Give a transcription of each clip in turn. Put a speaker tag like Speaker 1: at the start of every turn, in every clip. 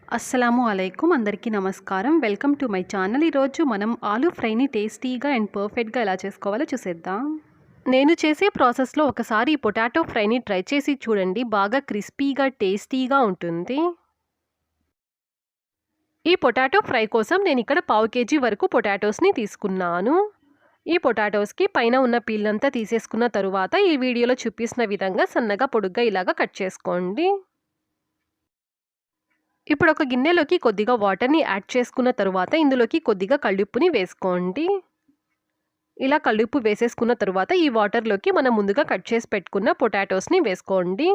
Speaker 1: అస్సలాము అలైకుం అందరికీ నమస్కారం. Welcome to my channel. ఈరోజు మనం ఆలూ ఫ్రైని టేస్టీగా అండ్ పర్ఫెక్ట్‌గా ఎలా చేసుకోవాలో చూసేద్దాం. నేను చేసే ప్రాసెస్‌లో ఒకసారి ఈ పొటాటో ఫ్రైని ట్రై చేసి చూడండి. బాగా క్రిస్పీగా, టేస్టీగా ఉంటుంది. ఈ పొటాటో ఫ్రై కోసం నేను ఇక్కడ పావు కేజీ వరకు పొటాటోస్‌ని తీసుకున్నాను. ఈ పొటాటోస్‌కి పైన ఉన్న పీలంతా తీసేసుకున్న తరువాత ఈ వీడియోలో చూపిస్తున్న విధంగా సన్నగా పొడుగ్గా ఇలాగా కట్ చేసుకోండి. ఇప్పుడు ఒక గిన్నెలోకి కొద్దిగా వాటర్‌ని యాడ్ చేసుకున్న తరువాత ఇందులోకి కొద్దిగా కల్లుప్పుని వేసుకోండి. ఇలా కల్లుప్పు వేసేసుకున్న తరువాత ఈ వాటర్‌లోకి మనం ముందుగా కట్ చేసి పెట్టుకున్న పొటాటోస్‌ని వేసుకోండి.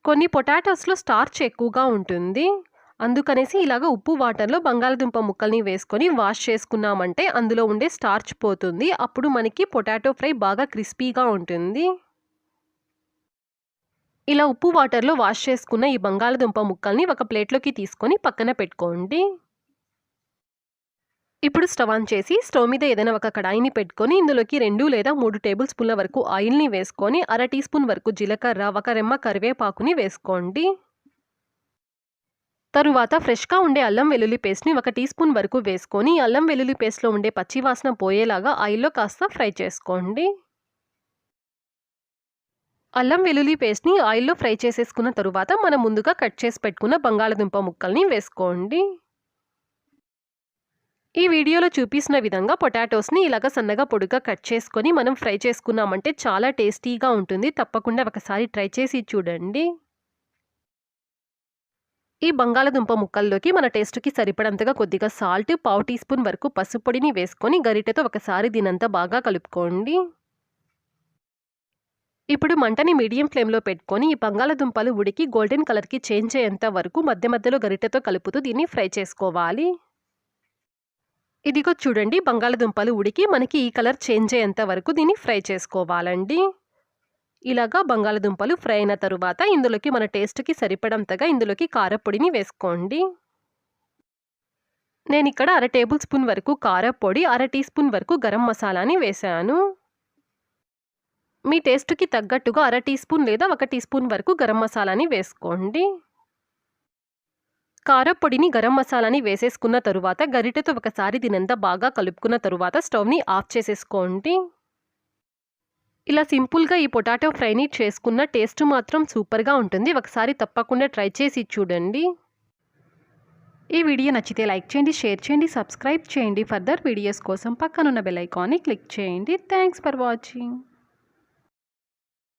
Speaker 1: కొన్ని పొటాటోస్‌లో స్టార్చ్ ఎక్కువగా ఉంటుంది. అందుకనేసి ఇలాగ ఉప్పు వాటర్‌లో బంగాళదుంప ముక్కల్ని వేసుకొని వాష్ చేసుకున్నామంటే అందులో ఉండే స్టార్చ్ పోతుంది. అప్పుడు మనకి పొటాటో ఫ్రై బాగా క్రిస్పీగా ఉంటుంది. ఇలా ఉప్పు వాటర్‌లో వాష్ చేసుకున్న ఈ బంగాళదుంప ముక్కల్ని ఒక ప్లేట్‌లోకి తీసుకొని పక్కన పెట్టుకోండి. ఇప్పుడు స్టవ్ ఆన్ చేసి స్టవ్ మీద ఏదైనా ఒక కడాయిని పెట్టుకొని ఇందులోకి 2 లేదా 3 టేబుల్ స్పూన్ల వరకు ఆయిల్‌ని వేసుకొని అర టీ స్పూన్ వరకు జీలకర్ర, ఒక రెమ్మ కరివేపాకుని వేసుకోండి. తరువాత ఫ్రెష్‌గా ఉండే అల్లం వెల్లుల్లి పేస్ట్‌ని ఒక టీ స్పూన్ వరకు వేసుకొని అల్లం వెల్లుల్లి పేస్ట్‌లో ఉండే పచ్చి వాసన పోయేలాగా ఆయిల్‌లో కాస్త ఫ్రై చేసుకోండి. అల్లం వెల్లుల్లి పేస్ట్‌ని ఆయిల్‌లో ఫ్రై చేసేసుకున్న తరువాత మనం ముందుగా కట్ చేసి పెట్టుకున్న బంగాళదుంప ముక్కల్ని వేసుకోండి. ఈ వీడియోలో చూపిస్తున్న విధంగా పొటాటోస్‌ని ఇలాగ సన్నగా పొడుగ్గా కట్ చేసుకొని మనం ఫ్రై చేసుకున్నామంటే చాలా టేస్టీగా ఉంటుంది. తప్పకుండా ఒకసారి ట్రై చేసి చూడండి. ఈ బంగాళదుంప ముక్కల్లోకి మన టేస్ట్‌కి సరిపడంతగా కొద్దిగా సాల్ట్, పావు టీ స్పూన్ వరకు పసుపు పొడిని వేసుకొని గరిటెతో ఒకసారి దీనంతా బాగా కలుపుకోండి. ఇప్పుడు మంటని మీడియం ఫ్లేమ్‌లో పెట్టుకొని ఈ బంగాళదుంపలు ఉడికి గోల్డెన్ కలర్‌కి చేంజ్ అయ్యేంత వరకు మధ్య మధ్యలో గరిటెతో కలుపుతూ దీన్ని ఫ్రై చేసుకోవాలి. ఇదిగో చూడండి, బంగాళదుంపలు ఉడికి మనకి ఈ కలర్ చేంజ్ అయ్యేంత వరకు దీన్ని ఫ్రై చేసుకోవాలండి. ఇలాగా బంగాళదుంపలు ఫ్రై అయిన తరువాత ఇందులోకి మన టేస్ట్‌కి సరిపడంతగా ఇందులోకి కారపొడిని వేసుకోండి. నేనిక్కడ అర టేబుల్ స్పూన్ వరకు కారపొడి, అర టీ స్పూన్ వరకు గరం మసాలాని వేశాను. మీ టేస్ట్‌కి తగ్గట్టుగా అర టీ స్పూన్ లేదా ఒక టీ స్పూన్ వరకు గరం మసాలాని వేసుకోండి. కారపొడిని, గరం మసాలాని వేసేసుకున్న తరువాత గరిటెతో ఒకసారి దీనంతా బాగా కలుపుకున్న తరువాత స్టవ్‌ని ఆఫ్ చేసేసుకోండి. ఇలా సింపుల్‌గా ఈ పొటాటో ఫ్రైని చేసుకున్న టేస్ట్ మాత్రం సూపర్‌గా ఉంటుంది. ఒకసారి తప్పకుండా ట్రై చేసి చూడండి. ఈ వీడియో నచ్చితే లైక్ చేయండి, షేర్ చేయండి, సబ్స్క్రైబ్ చేయండి. ఫర్దర్ వీడియోస్ కోసం పక్కనున్న బెల్ ఐకాన్ని క్లిక్ చేయండి. Thanks for watching.